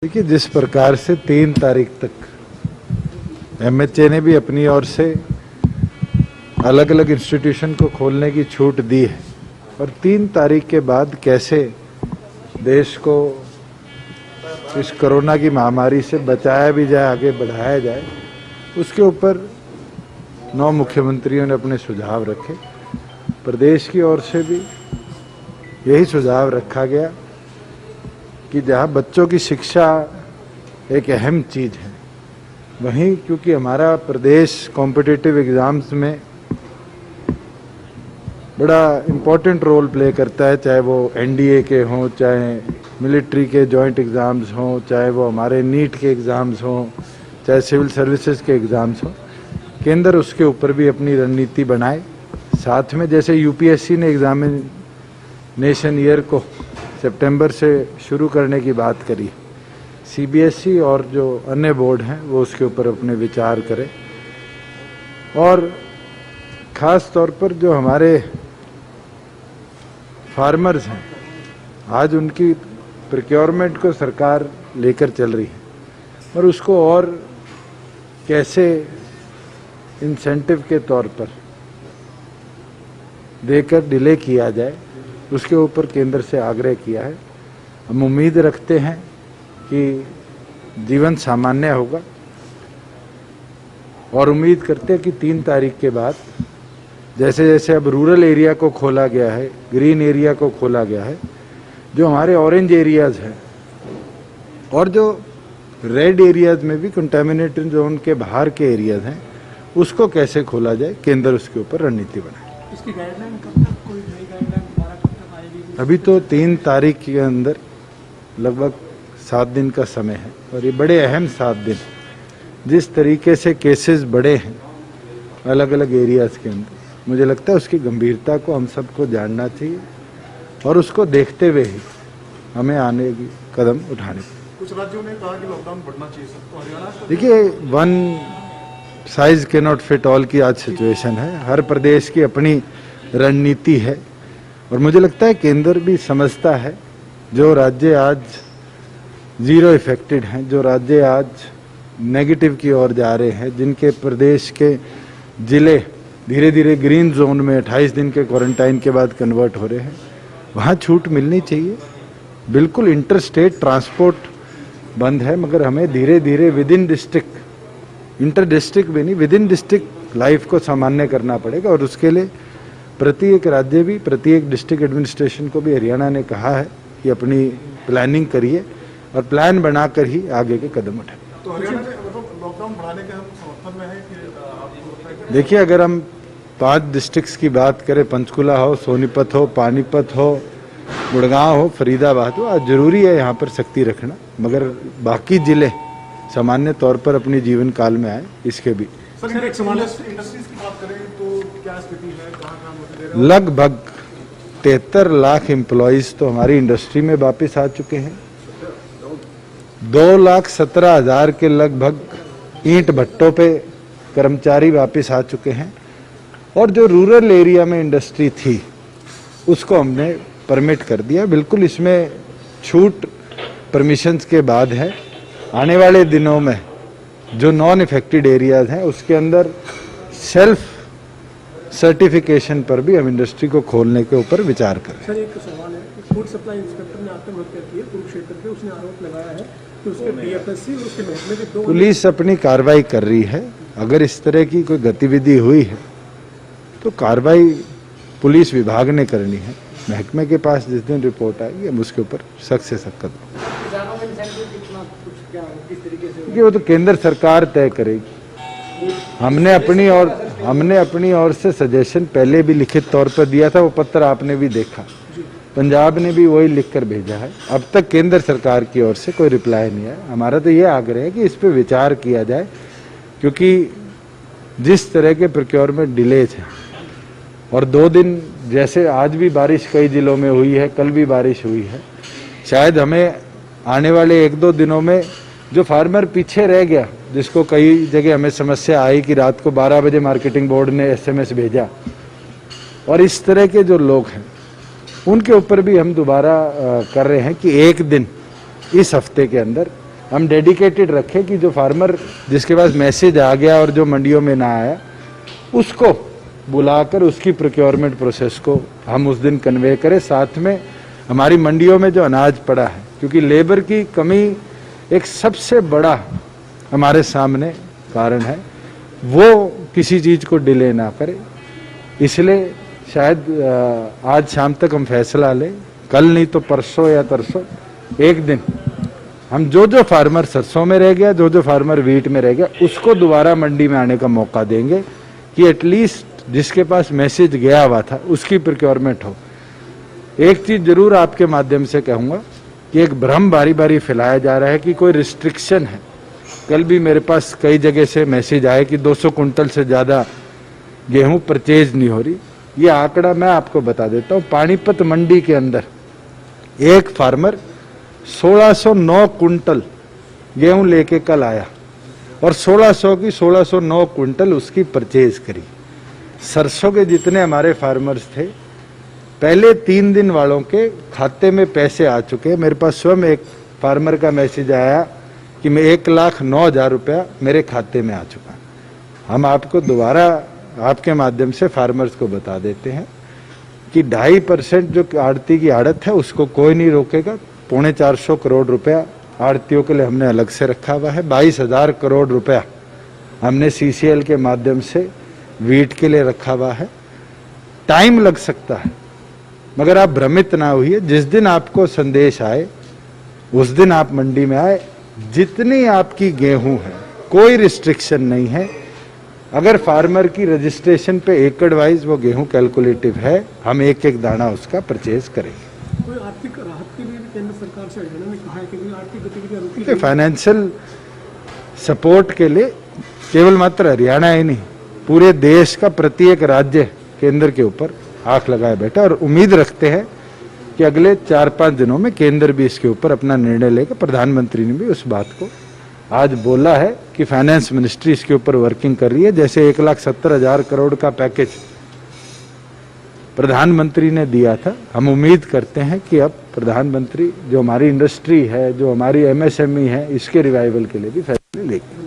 देखिए, जिस प्रकार से 3 तारीख तक एमएचए ने भी अपनी ओर से अलग अलग इंस्टीट्यूशन को खोलने की छूट दी है और 3 तारीख के बाद कैसे देश को इस कोरोना की महामारी से बचाया भी जाए, आगे बढ़ाया जाए, उसके ऊपर 9 मुख्यमंत्रियों ने अपने सुझाव रखे। प्रदेश की ओर से भी यही सुझाव रखा गया कि जहाँ बच्चों की शिक्षा एक अहम चीज़ है, वहीं क्योंकि हमारा प्रदेश कॉम्पिटिटिव एग्ज़ाम्स में बड़ा इम्पोर्टेंट रोल प्ले करता है, चाहे वो एनडीए के हों, चाहे मिलिट्री के जॉइंट एग्ज़ाम्स हों, चाहे वो हमारे नीट के एग्ज़ाम्स हों, चाहे सिविल सर्विसेज के एग्ज़ाम्स हों। केंद्र उसके ऊपर भी अपनी रणनीति बनाए। साथ में जैसे यूपीएससी ने एग्जामिनेशन ईयर को सितंबर से शुरू करने की बात करी, सीबीएसई और जो अन्य बोर्ड हैं वो उसके ऊपर अपने विचार करें। और ख़ास तौर पर जो हमारे फार्मर्स हैं, आज उनकी प्रोक्योरमेंट को सरकार लेकर चल रही है और उसको और कैसे इंसेंटिव के तौर पर देकर डिले किया जाए, उसके ऊपर केंद्र से आग्रह किया है। हम उम्मीद रखते हैं कि जीवन सामान्य होगा और उम्मीद करते हैं कि 3 तारीख के बाद जैसे जैसे अब रूरल एरिया को खोला गया है, ग्रीन एरिया को खोला गया है, जो हमारे ऑरेंज एरियाज़ हैं और जो रेड एरियाज़ में भी कंटामिनेटेड जोन के बाहर के एरियाज़ हैं, उसको कैसे खोला जाए, केंद्र उसके ऊपर रणनीति बनाए। इसकी गाइडलाइन कब तक, कोई नई गाइडलाइन दोबारा कब तक आएगी? अभी तो 3 तारीख के अंदर लगभग 7 दिन का समय है और ये बड़े अहम 7 दिन, जिस तरीके से केसेस बढ़े हैं अलग अलग एरियाज़ के अंदर, मुझे लगता है उसकी गंभीरता को हम सबको जानना चाहिए और उसको देखते हुए ही हमें आने की कदम उठाने चाहिए। कुछ राज्यों ने कहा कि लॉकडाउन बढ़ना चाहिए सबको, हरियाणा देखिए, वन साइज के नॉट फिट ऑल की आज सिचुएशन है। हर प्रदेश की अपनी रणनीति है और मुझे लगता है केंद्र भी समझता है। जो राज्य आज जीरो इफेक्टेड हैं, जो राज्य आज नेगेटिव की ओर जा रहे हैं, जिनके प्रदेश के जिले धीरे धीरे ग्रीन जोन में 28 दिन के क्वारंटाइन के बाद कन्वर्ट हो रहे हैं, वहाँ छूट मिलनी चाहिए। बिल्कुल इंटर स्टेट ट्रांसपोर्ट बंद है, मगर हमें धीरे धीरे with in district, inter district भी नहीं, विद इन डिस्ट्रिक्ट लाइफ को सामान्य करना पड़ेगा और उसके लिए प्रत्येक राज्य भी, प्रत्येक डिस्ट्रिक्ट एडमिनिस्ट्रेशन को भी हरियाणा ने कहा है कि अपनी प्लानिंग करिए और प्लान बनाकर ही आगे के कदम उठाएं। तो हरियाणा लॉकडाउन बढ़ाने के हम समर्थन में है कि आपको लगता है कि देखिए, अगर हम 5 डिस्ट्रिक्ट्स की बात करें, पंचकुला हो, सोनीपत हो, पानीपत हो, गुड़गांव हो, फरीदाबाद हो, आज जरूरी है यहाँ पर सख्ती रखना, मगर बाकी जिले सामान्य तौर पर अपने जीवन काल में आए, इसके भी। सर, इंडस्ट्रीज की बात करें तो क्या स्थिति है, कहाँ काम होते हैं? लगभग 73 लाख एम्प्लॉयज़ तो हमारी इंडस्ट्री में वापस आ चुके हैं। 2,17,000 के लगभग ईंट भट्टों पे कर्मचारी वापस आ चुके हैं और जो रूरल एरिया में इंडस्ट्री थी उसको हमने परमिट कर दिया। बिल्कुल इसमें छूट परमिशंस के बाद है। आने वाले दिनों में जो नॉन इफेक्टेड एरियाज हैं उसके अंदर सेल्फ सर्टिफिकेशन पर भी हम इंडस्ट्री को खोलने के ऊपर विचार करें। सर, एक सवाल है कि फूड सप्लाई इंस्पेक्टर ने आत्महत्या की है कुरुक्षेत्र पे, उसने आरोप लगाया है कि उसके डीएफएससी और उसके महकमे के 2 पुलिस अपनी कार्रवाई कर रही है। अगर इस तरह की कोई गतिविधि हुई है तो कार्रवाई पुलिस विभाग ने करनी है। महकमे के पास जिस दिन रिपोर्ट आएगी हम उसके ऊपर सख्त से सख्त कदम। देखिए, वो तो केंद्र सरकार तय करेगी। हमने अपनी ओर से सजेशन पहले भी लिखित तौर पर दिया था, वो पत्र आपने भी देखा। पंजाब ने भी वही लिखकर भेजा है। अब तक केंद्र सरकार की ओर से कोई रिप्लाई नहीं है। हमारा तो ये आग्रह है कि इस पर विचार किया जाए, क्योंकि जिस तरह के प्रोक्योरमेंट डिलेज हैं और 2 दिन जैसे आज भी बारिश कई जिलों में हुई है, कल भी बारिश हुई है, शायद हमें आने वाले 1-2 दिनों में जो फार्मर पीछे रह गया, जिसको कई जगह हमें समस्या आई कि रात को 12 बजे मार्केटिंग बोर्ड ने एसएमएस भेजा, और इस तरह के जो लोग हैं उनके ऊपर भी हम दोबारा कर रहे हैं कि 1 दिन इस हफ्ते के अंदर हम डेडिकेटेड रखें कि जो फार्मर जिसके पास मैसेज आ गया और जो मंडियों में ना आया उसको बुलाकर उसकी प्रोक्योरमेंट प्रोसेस को हम उस दिन कन्वे करें। साथ में हमारी मंडियों में जो अनाज पड़ा है, क्योंकि लेबर की कमी एक सबसे बड़ा हमारे सामने कारण है, वो किसी चीज को डिले ना करे। इसलिए शायद आज शाम तक हम फैसला लें, कल नहीं तो परसों या तरसों एक दिन हम जो फार्मर सरसों में रह गया, जो फार्मर वीट में रह गया, उसको दोबारा मंडी में आने का मौका देंगे कि एटलीस्ट जिसके पास मैसेज गया हुआ था उसकी प्रोक्योरमेंट हो। एक चीज जरूर आपके माध्यम से कहूंगा कि एक भ्रम बारी बारी फैलाया जा रहा है कि कोई रिस्ट्रिक्शन है। कल भी मेरे पास कई जगह से मैसेज आए कि 200 कुंटल से ज्यादा गेहूं परचेज नहीं हो रही। ये आंकड़ा मैं आपको बता देता हूं, पानीपत मंडी के अंदर एक फार्मर 1609 कुंटल गेहूं लेके कल आया और 1600 की 1609 कुंटल उसकी परचेज करी। सरसों के जितने हमारे फार्मर्स थे, पहले 3 दिन वालों के खाते में पैसे आ चुके। मेरे पास स्वयं एक फार्मर का मैसेज आया कि मैं 1,09,000 रुपया मेरे खाते में आ चुका। हम आपको दोबारा आपके माध्यम से फार्मर्स को बता देते हैं कि 2.5% जो आड़ती की आड़त है उसको कोई नहीं रोकेगा। 450 करोड़ रुपया आड़तियों के लिए हमने अलग से रखा हुआ है। 22,000 करोड़ रुपया हमने CCL के माध्यम से वीट के लिए रखा हुआ है। टाइम लग सकता है मगर आप भ्रमित ना होइए। जिस दिन आपको संदेश आए उस दिन आप मंडी में आए। जितनी आपकी गेहूं है कोई रिस्ट्रिक्शन नहीं है। अगर फार्मर की रजिस्ट्रेशन पे एकड़ वाइज वो गेहूं कैलकुलेटिव है, हम एक एक दाना उसका परचेज करेंगे। कोई आर्थिक राहत के लिए भी केंद्र सरकार से हरियाणा ने कहा है कि आर्थिक गतिविधियां रुकी। फाइनेंशियल सपोर्ट के लिए केवल मात्र हरियाणा ही नहीं, पूरे देश का प्रत्येक राज्य केंद्र के ऊपर आंख लगाए बैठा और उम्मीद रखते हैं कि अगले 4-5 दिनों में केंद्र भी इसके ऊपर अपना निर्णय लेगा। प्रधानमंत्री ने भी उस बात को आज बोला है कि फाइनेंस मिनिस्ट्री इसके ऊपर वर्किंग कर रही है। जैसे 1,70,000 करोड़ का पैकेज प्रधानमंत्री ने दिया था, हम उम्मीद करते हैं कि अब प्रधानमंत्री जो हमारी इंडस्ट्री है, जो हमारी MSME है, इसके रिवाइवल के लिए भी फैसले लेंगे।